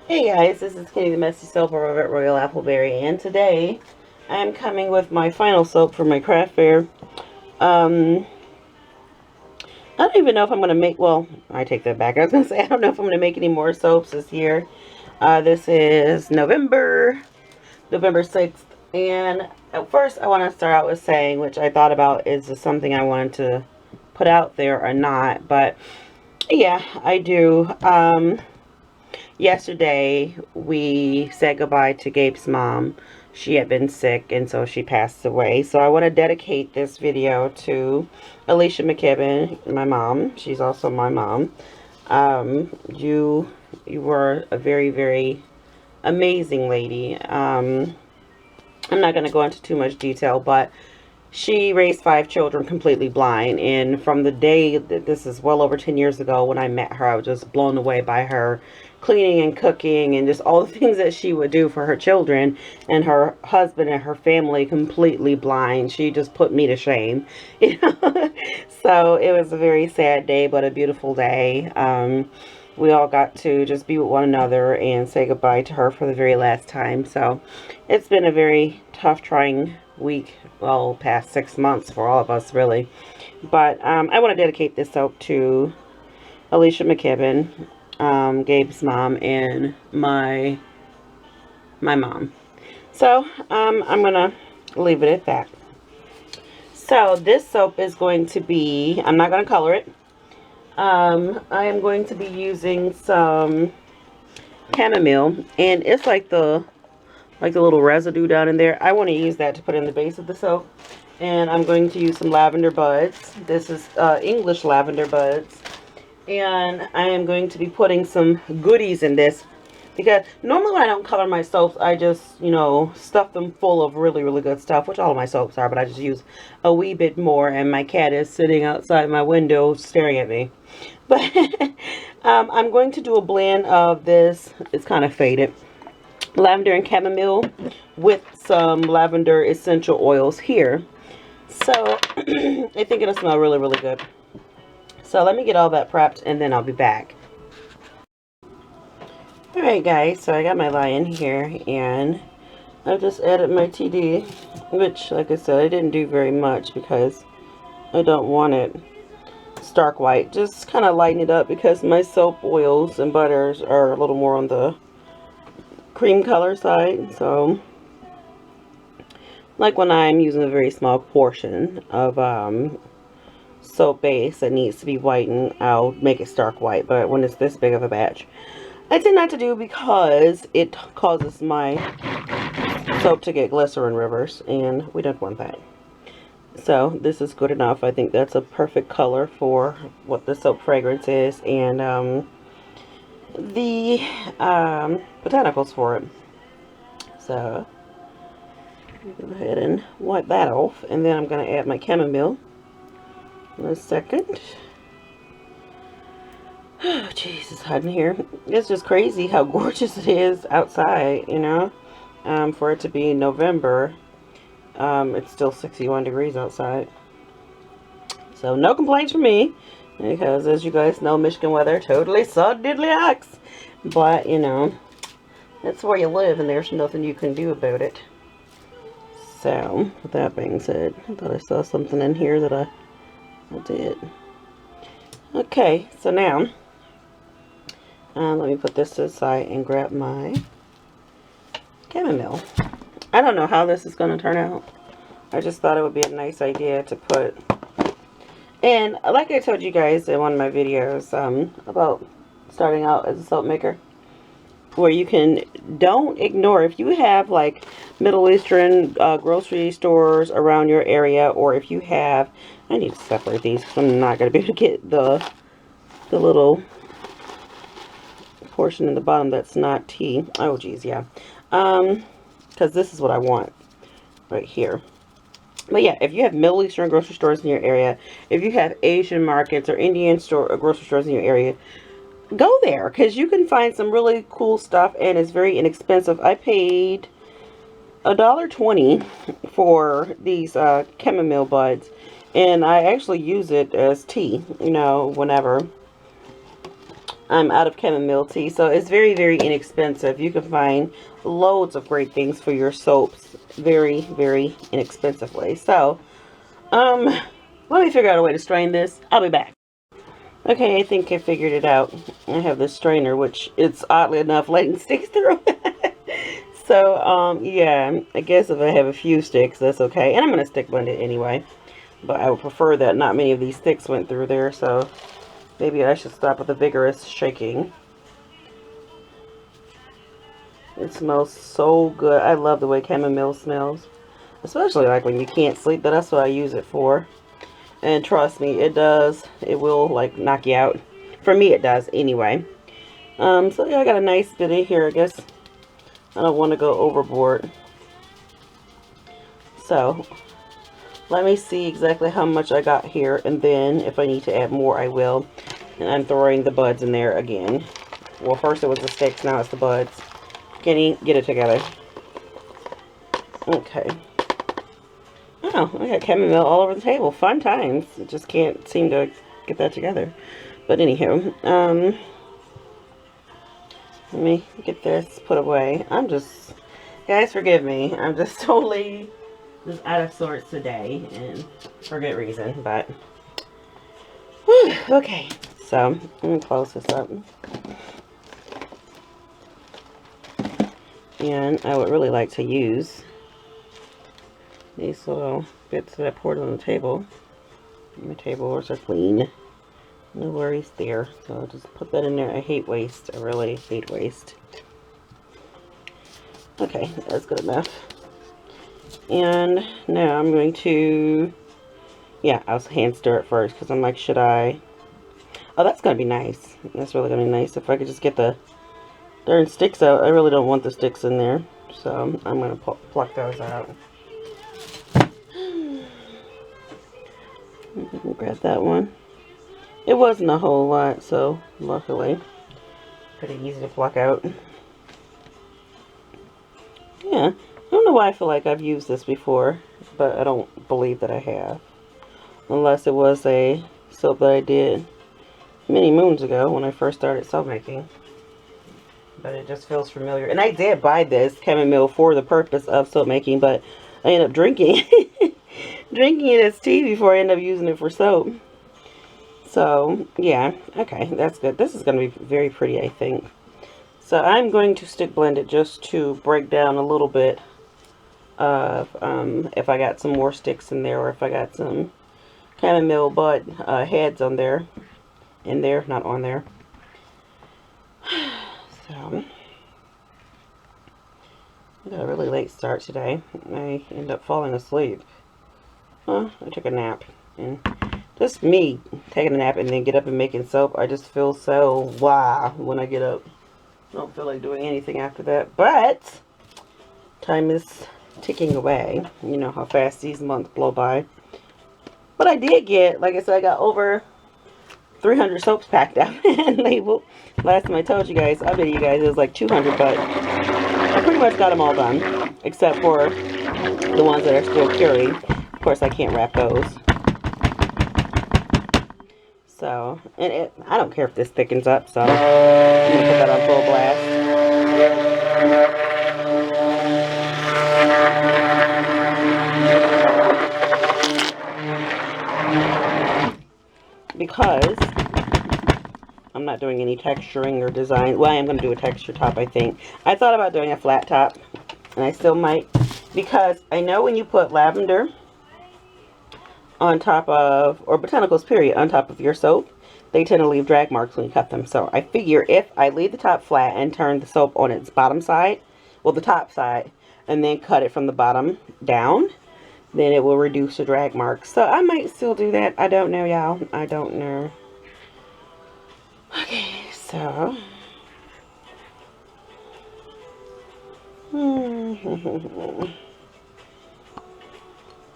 Hey guys, this is Kitty the Messy Soap over at Royal Appleberry, and today I am coming with my final soap for my craft fair. I don't even know if I'm going to make, well, I take that back. I was going to say, I don't know if I'm going to make any more soaps this year. This is November 6th, and at first I want to start out with saying, which I thought about, is this something I wanted to put out there or not, but yeah, I do. Yesterday, we said goodbye to Gabe's mom. She had been sick, and so she passed away. So I want to dedicate this video to Alicia McKibben, my mom. She's also my mom. You were a very, very amazing lady. I'm not going to go into too much detail, but she raised 5 children completely blind, and from the day that, this is well over 10 years ago, when I met her, I was just blown away by her cleaning and cooking and just all the things that she would do for her children, and her husband and her family completely blind. She just put me to shame, you know. So it was a very sad day, but a beautiful day. We all got to just be with one another and say goodbye to her for the very last time. So it's been a very tough, trying week, well, past 6 months for all of us, really. But I want to dedicate this soap to Alicia McKibben, Gabe's mom, and my mom. So I'm gonna leave it at that. So this soap is going to be, I'm not going to color it. I am going to be using some chamomile, and it's like the little residue down in there. I want to use that to put in the base of the soap. And I'm going to use some lavender buds. This is English lavender buds. And I am going to be putting some goodies in this, because normally when I don't color my soaps, I just, you know, stuff them full of really, really good stuff, which all of my soaps are, but I just use a wee bit more, and my cat is sitting outside my window staring at me. But I'm going to do a blend of this. It's kind of faded. Lavender and chamomile with some lavender essential oils here. So I think it'll smell really, really good. So let me get all that prepped, and then I'll be back. Alright guys, so I got my lye in here, and I just added my TD, which, like I said, I didn't do very much because I don't want it stark white. Just kind of lighten it up, because my soap oils and butters are a little more on the cream color side. So like when I'm using a very small portion of soap base that needs to be whitened, I'll make it stark white. But when it's this big of a batch, I tend not to do, because it causes my soap to get glycerin rivers, and we don't want that. So this is good enough. I think that's a perfect color for what the soap fragrance is, and the botanicals for it. So go ahead and wipe that off, and then I'm going to add my chamomile in a second. Oh, jeez, it's hot in here. It's just crazy how gorgeous it is outside, you know. For it to be November, it's still 61 degrees outside. So no complaints from me, because as you guys know, Michigan weather totally so diddly ox. But, you know, that's where you live, and there's nothing you can do about it. So, with that being said, I thought I saw something in here that I did. Okay, so now, let me put this to the side and grab my chamomile. I don't know how this is going to turn out. I just thought it would be a nice idea to put. And like I told you guys in one of my videos about starting out as a soap maker, where you can, don't ignore, if you have like Middle Eastern grocery stores around your area, or if you have, I need to separate these because I'm not going to be able to get the little portion in the bottom that's not tea. Oh geez, yeah. Because this is what I want right here. But yeah, if you have Middle Eastern grocery stores in your area, if you have Asian markets or Indian store or grocery stores in your area, go there, because you can find some really cool stuff, and it's very inexpensive. I paid $1.20 for these chamomile buds, and I actually use it as tea, you know, whenever I'm out of chamomile tea, so it's very, very inexpensive. You can find loads of great things for your soaps very, very inexpensively. So, let me figure out a way to strain this. I'll be back. Okay, I think I figured it out. I have this strainer, which it's oddly enough letting sticks through. So, yeah, I guess if I have a few sticks, that's okay. And I'm going to stick blend it anyway. But I would prefer that not many of these sticks went through there, so maybe I should stop with the vigorous shaking. It smells so good. I love the way chamomile smells. Especially like when you can't sleep, but that's what I use it for. And trust me, it does. It will like knock you out. For me it does anyway. So yeah, I got a nice bit in here, I guess. I don't want to go overboard. So let me see exactly how much I got here, and then if I need to add more, I will. And I'm throwing the buds in there again. Well, first it was the sticks, now it's the buds. Kenny, get it together. Okay. Oh, I got chamomile all over the table. Fun times. I just can't seem to get that together. But anywho, let me get this put away. Guys, forgive me. I'm just totally just out of sorts today, and for good reason, but whew, okay. So let me close this up. And I would really like to use these little bits that I poured on the table. My tables are clean. No worries there. So I'll just put that in there. I hate waste. I really hate waste. Okay, that's good enough. And now I'm going to, yeah, I'll hand stir it first because I'm like, should I? Oh, that's going to be nice. That's really going to be nice. If I could just get the darn sticks out. I really don't want the sticks in there. So I'm going to pluck those out. Grab that one. It wasn't a whole lot, so luckily pretty easy to pluck out. Yeah, I don't know why I feel like I've used this before, but I don't believe that I have, unless it was a soap that I did many moons ago when I first started soap making. But it just feels familiar. And I did buy this chamomile for the purpose of soap making, but I ended up drinking drinking it as tea before I ended up using it for soap. So, yeah, okay, that's good. This is going to be very pretty, I think. So, I'm going to stick blend it just to break down a little bit of if I got some more sticks in there, or if I got some chamomile bud heads on there, not on there. So, I got a really late start today. I ended up falling asleep. I took a nap, and just me taking a nap and then get up and making soap, I just feel so wow when I get up. I don't feel like doing anything after that, but time is ticking away. You know how fast these months blow by. But I did get, like I said, I got over 300 soaps packed out and labeled. Last time I told you guys, I bet you guys it was like 200, but I pretty much got them all done, except for the ones that are still curing. Of course, I can't wrap those. So, and I don't care if this thickens up, so I'm going to put that on full blast. Because I'm not doing any texturing or design. Well, I am going to do a texture top, I think. I thought about doing a flat top, and I still might, because I know when you put lavender on top of, or botanicals period, on top of your soap, they tend to leave drag marks when you cut them. So I figure if I leave the top flat and turn the soap on its bottom side, well, the top side, and then cut it from the bottom down, then it will reduce the drag marks. So I might still do that. I don't know, y'all. I don't know. Okay, so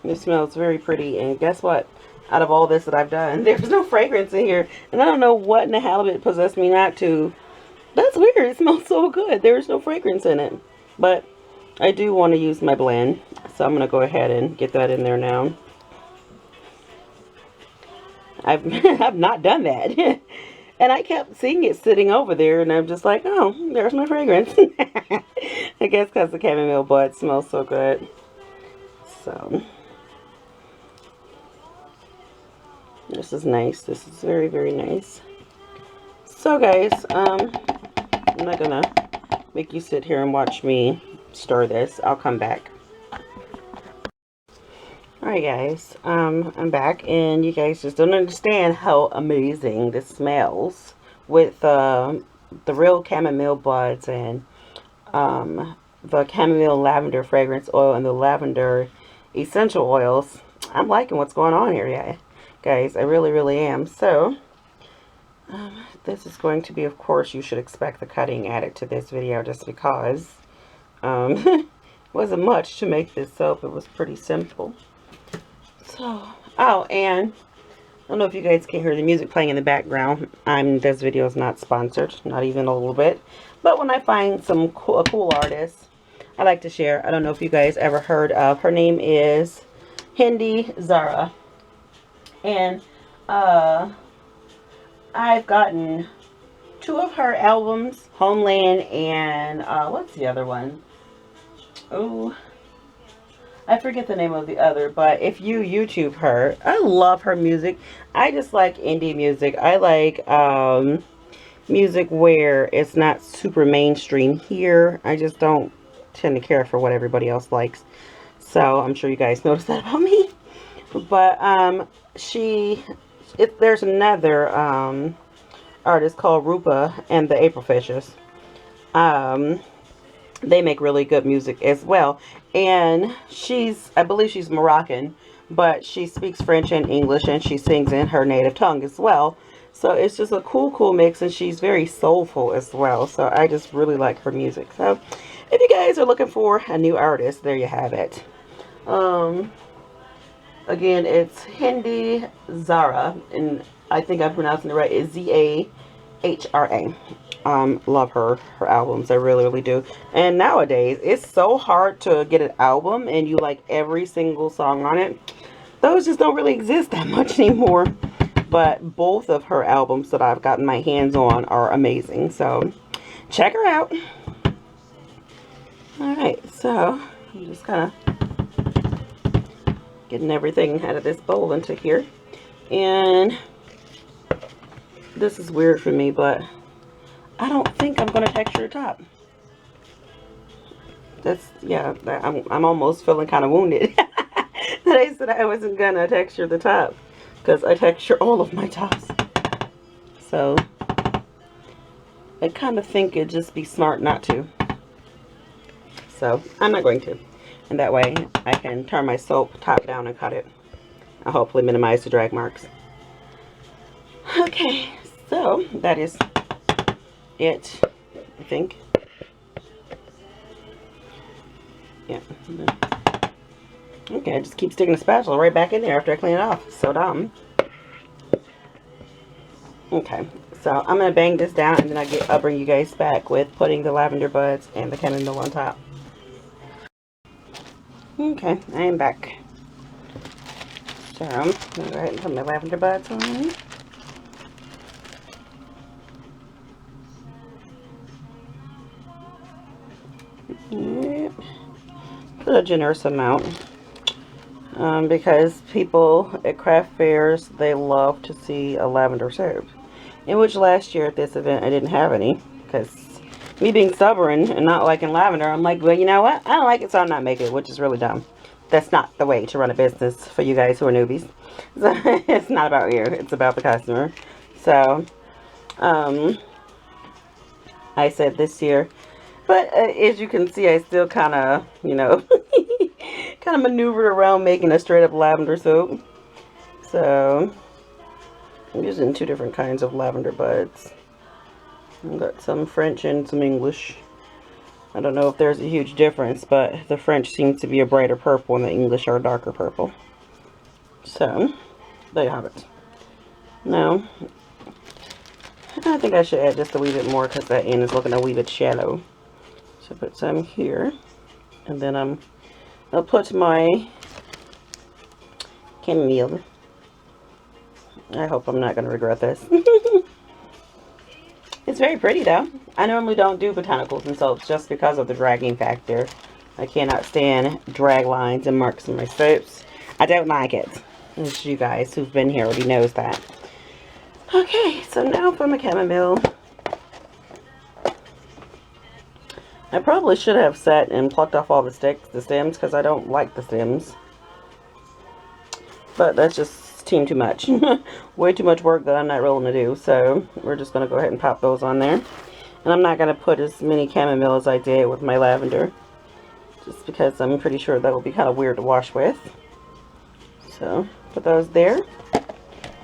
it smells very pretty, and guess what? Out of all this that I've done, there's no fragrance in here, and I don't know what in the hell it possessed me not to. That's weird. It smells so good. There's no fragrance in it, but I do want to use my blend, so I'm going to go ahead and get that in there now. I've not done that. And I kept seeing it sitting over there, and I'm just like, oh, there's my fragrance. I guess because the chamomile bud smells so good. So, this is nice. This is very, very nice. So, guys, I'm not going to make you sit here and watch me stir this. I'll come back. Alright, guys. I'm back, and you guys just don't understand how amazing this smells with the real chamomile buds and the chamomile lavender fragrance oil and the lavender essential oils. I'm liking what's going on here, yeah, guys. I really, really am. So, this is going to be, of course, you should expect the cutting added to this video just because it wasn't much to make this soap. It was pretty simple. So, oh, and I don't know if you guys can hear the music playing in the background. This video is not sponsored, not even a little bit. But when I find a cool artist, I like to share. I don't know if you guys ever heard of. Her name is Handmade Zara, and I've gotten 2 of her albums, Homeland and what's the other one? Oh, I forget the name of the other, but if you YouTube her, I love her music. I just like indie music. I like music where it's not super mainstream here. I just don't tend to care for what everybody else likes. So I'm sure you guys noticed that about me. But there's another artist called Rupa and the April Fishes. They make really good music as well. And I believe she's Moroccan, but she speaks French and English, and she sings in her native tongue as well. So it's just a cool mix, and she's very soulful as well. So I just really like her music. So if you guys are looking for a new artist, there you have it. Again, it's Handmade Zara, and I think I'm pronouncing it right. It's Zahra. Love her albums. I really, really do. And nowadays, it's so hard to get an album and you like every single song on it. Those just don't really exist that much anymore. But both of her albums that I've gotten my hands on are amazing. So, check her out. Alright, so I'm just kind of getting everything out of this bowl into here. And this is weird for me, but I don't think I'm going to texture the top. I'm almost feeling kind of wounded that I said I wasn't going to texture the top, because I texture all of my tops. So I kind of think it'd just be smart not to. So I'm not going to. And that way I can turn my soap top down and cut it. I'll hopefully minimize the drag marks. Okay, so that is it, I think. Yeah. Okay, I just keep sticking the spatula right back in there after I clean it off. So dumb. Okay, so I'm gonna bang this down, and then I'll bring you guys back with putting the lavender buds and the chamomile on top. Okay, I am back. So I'm gonna go ahead and put my lavender buds on. Yep. Put a generous amount, because people at craft fairs, they love to see a lavender soap. In which last year at this event I didn't have any, because me being stubborn and not liking lavender, I'm like, well, you know what, I don't like it, so I'm not making it, which is really dumb. That's not the way to run a business for you guys who are newbies. So, it's not about you, it's about the customer. So I said this year. But as you can see, I still kind of, you know, kind of maneuvered around making a straight up lavender soap. So I'm using 2 different kinds of lavender buds. I've got some French and some English. I don't know if there's a huge difference, but the French seems to be a brighter purple and the English are a darker purple. So there you have it. Now, I think I should add just a wee bit more because that end is looking a wee bit shallow. So put some here, and then I'll put my chamomile. I hope I'm not going to regret this. It's very pretty though. I normally don't do botanicals and soaps just because of the dragging factor. I cannot stand drag lines and marks in my soaps. I don't like it. As you guys who've been here already knows that. Okay, so now for my chamomile. I probably should have sat and plucked off all the stems, because I don't like the stems. But that's just too much. Way too much work that I'm not willing to do. So we're just going to go ahead and pop those on there. And I'm not going to put as many chamomile as I did with my lavender. Just because I'm pretty sure that will be kind of weird to wash with. So put those there.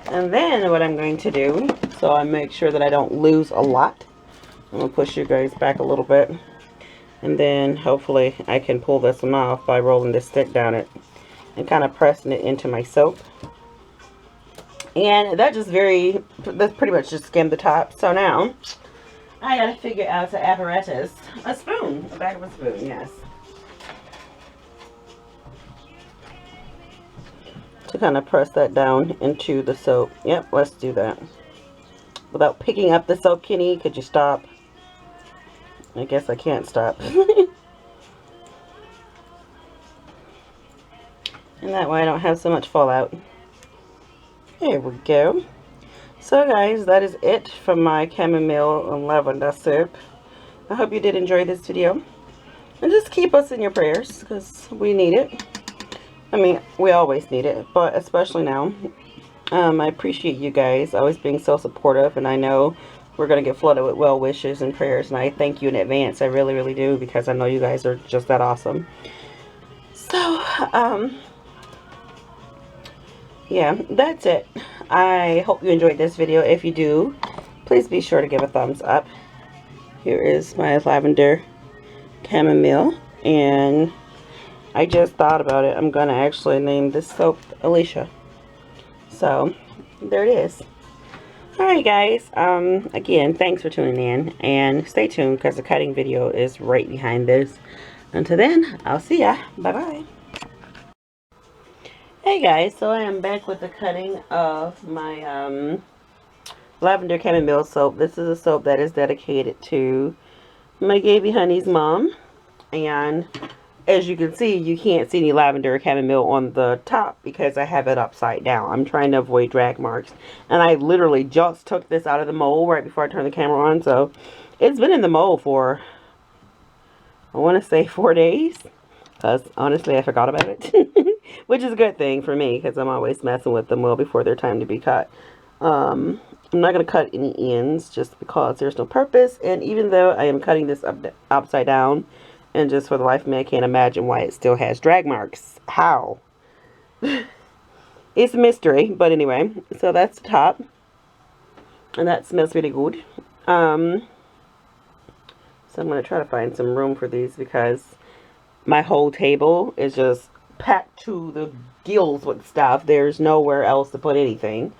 And then what I'm going to do, so I make sure that I don't lose a lot. I'm going to push you guys back a little bit. And then hopefully I can pull this one off by rolling this stick down it and kind of pressing it into my soap. And that's pretty much just skimmed the top. So now I gotta figure out the apparatus. A spoon, the back of a spoon, yes. To kind of press that down into the soap. Yep, let's do that. Without picking up the soap, Kenny, could you stop? I guess I can't stop. And that way I don't have so much fallout. There we go. So guys, that is it from my chamomile and lavender soap. I hope you did enjoy this video. And just keep us in your prayers, because we need it. I mean, we always need it, but especially now. I appreciate you guys always being so supportive, and I know we're going to get flooded with well wishes and prayers, and I thank you in advance. I really, really do, because I know you guys are just that awesome. So, yeah, that's it. I hope you enjoyed this video. If you do, please be sure to give a thumbs up. Here is my lavender chamomile, and I just thought about it. I'm going to actually name this soap Alicia. So, there it is. Alright guys, again, thanks for tuning in, and stay tuned because the cutting video is right behind this. Until then, I'll see ya. Bye-bye. Hey guys, so I am back with the cutting of my lavender chamomile soap. This is a soap that is dedicated to my Gabe honey's mom, and as you can see, you can't see any lavender or chamomile on the top because I have it upside down. I'm trying to avoid drag marks. And I literally just took this out of the mold right before I turned the camera on. So it's been in the mold for, I want to say 4 days. Because honestly, I forgot about it. Which is a good thing for me, because I'm always messing with them well before their time to be cut. I'm not going to cut any ends just because there's no purpose. And even though I am cutting this upside down, and just for the life of me, I can't imagine why it still has drag marks. How? It's a mystery. But anyway, so that's the top. And that smells really good. So I'm going to try to find some room for these because my whole table is just packed to the gills with stuff. There's nowhere else to put anything.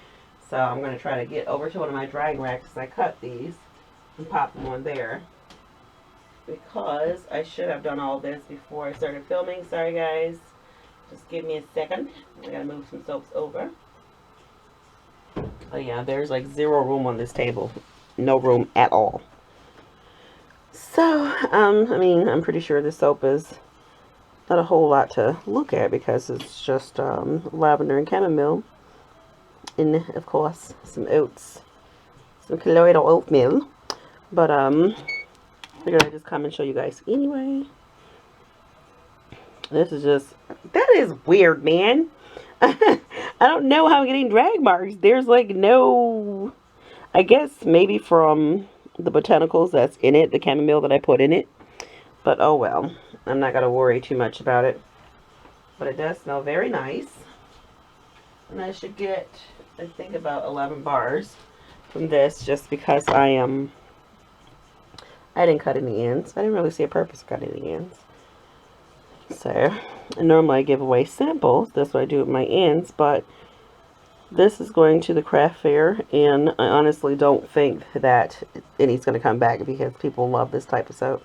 So I'm going to try to get over to one of my drag racks as I cut these and pop them on there. Because I should have done all this before I started filming. Sorry guys. Just give me a second. I gotta move some soaps over. Oh yeah, there's like zero room on this table. No room at all. So, I mean, I'm pretty sure this soap is not a whole lot to look at because it's just lavender and chamomile. And of course, some oats. Some colloidal oatmeal. But, I'm gonna just come and show you guys anyway. This is just, that is weird, man. I don't know how I'm getting drag marks. There's like no, I guess maybe from the botanicals that's in it, the chamomile that I put in it. But oh well, I'm not gonna worry too much about it. But it does smell very nice. And I should get, I think, about 11 bars from this just because I didn't cut any ends. I didn't really see a purpose of cutting the ends. So, normally I give away samples. That's what I do with my ends. But this is going to the craft fair. And I honestly don't think that any's going to come back because people love this type of soap.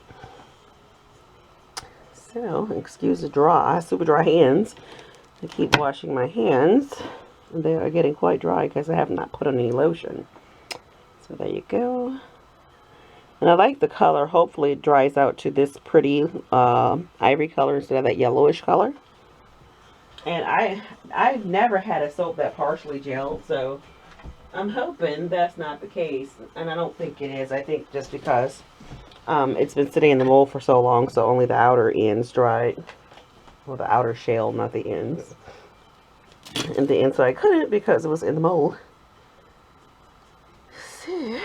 So, excuse the super dry hands. I keep washing my hands. They are getting quite dry because I have not put on any lotion. So there you go. And I like the color. Hopefully it dries out to this pretty ivory color instead of that yellowish color. And I've never had a soap that partially gelled, so I'm hoping that's not the case. And I don't think it is. I think just because it's been sitting in the mold for so long, so only the outer ends dried. Well, the outer shell, not the ends. And the inside I couldn't because it was in the mold. So,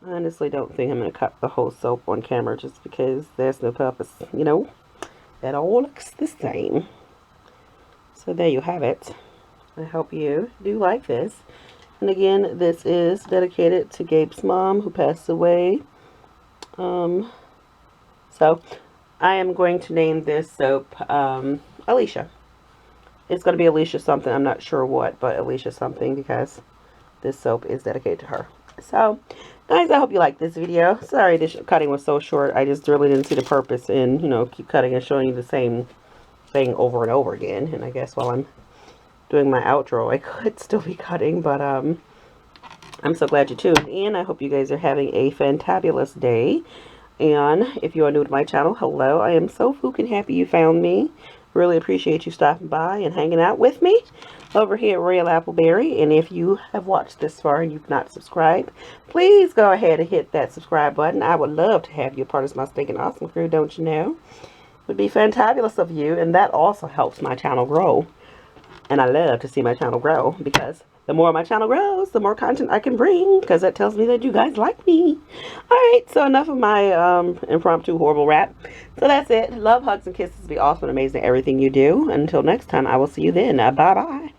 I honestly don't think I'm going to cut the whole soap on camera just because there's no purpose, you know. That all looks the same. So there you have it. I hope you do like this. And again, this is dedicated to Gabe's mom who passed away. So I am going to name this soap Alicia. It's going to be Alicia something. I'm not sure what, but Alicia something because this soap is dedicated to her. So, guys, I hope you like this video. Sorry this cutting was so short. I just really didn't see the purpose in, you know, keep cutting and showing you the same thing over and over again. And I guess while I'm doing my outro, I could still be cutting. But I'm so glad you tuned in. I hope you guys are having a fantabulous day. And if you are new to my channel, hello. I am so freaking happy you found me. Really appreciate you stopping by and hanging out with me over here at Royal Appleberry. And if you have watched this far and you've not subscribed, please go ahead and hit that subscribe button. I would love to have you a part of my stinking awesome crew, don't you know? It would be fantabulous of you, and that also helps my channel grow. And I love to see my channel grow because the more my channel grows, the more content I can bring, because that tells me that you guys like me. Alright, so enough of my impromptu horrible rap. So that's it. Love, hugs, and kisses. Be awesome and amazing at everything you do. Until next time, I will see you then. Bye-bye.